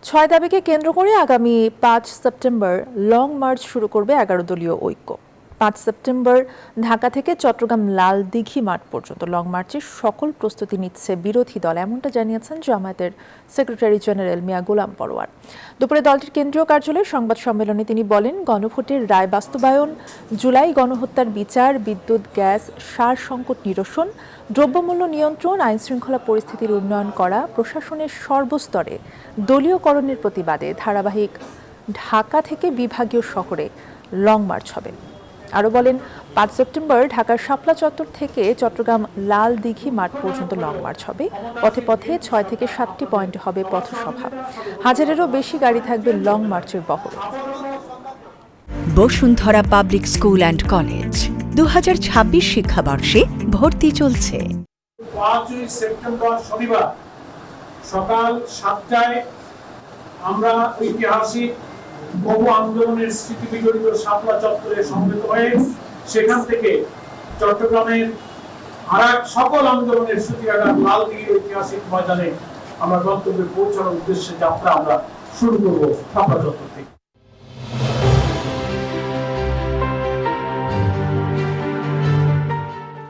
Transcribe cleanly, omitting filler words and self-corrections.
ছয় দাবিকে কেন্দ্র করে আগামী ৫ সেপ্টেম্বর লং মার্চ শুরু করবে ১১ দলীয় ঐক্য। ৫ সেপ্টেম্বর ঢাকা থেকে চট্টগ্রাম লাল দিঘি মাঠ পর্যন্ত লং মার্চের সকল প্রস্তুতি নিচ্ছে বিরোধী দল, এমনটা জানিয়েছেন জামায়াতের সেক্রেটারি জেনারেল মিয়া গোলাম পরোয়ার। দুপুরে দলটির কেন্দ্রীয় কার্যালয়ে সংবাদ সম্মেলনে তিনি বলেন, গণভোটের রায় বাস্তবায়ন, জুলাই গণহত্যার বিচার, বিদ্যুৎ, গ্যাস, সার সংকট নিরসন, দ্রব্যমূল্য নিয়ন্ত্রণ, আইনশৃঙ্খলা পরিস্থিতির উন্নয়ন করা, প্রশাসনের সর্বস্তরে দলীয়করণের প্রতিবাদে ধারাবাহিক ঢাকা থেকে বিভাগীয় শহরে লং মার্চ হবে। আরও বলেন, ৫ সেপ্টেম্বর ঢাকার শাপলা চত্বর থেকে চট্টগ্রাম লাল দিঘি মাঠ পর্যন্ত লং মার্চ হবে। পথে পথে ৬ থেকে ৭টি পয়েন্টে হবে পথসভা। হাজারেরও বেশি গাড়ি থাকবে লং মার্চের বহরে। Bashundhara public school and college ২০২৬ শিক্ষাবর্ষে ভর্তি চলছে। ৫ই সেপ্টেম্বর শনিবার সকাল ৭টায় আমরা ঐতিহাসিক বহু আন্দোলনের স্মৃতি বিজড়িত শাপলা চত্বরে সমবেত হয়ে সেখান থেকে চট্টগ্রামের আরেক সকল আন্দোলনের সূতিরাঘাত লালদিঘির ঐতিহাসিক ময়দানে আমরা গন্তব্যে পৌঁছানোর উদ্দেশ্যে যাত্রা আমরা শুরু করব শাপলা চত্বর থেকে।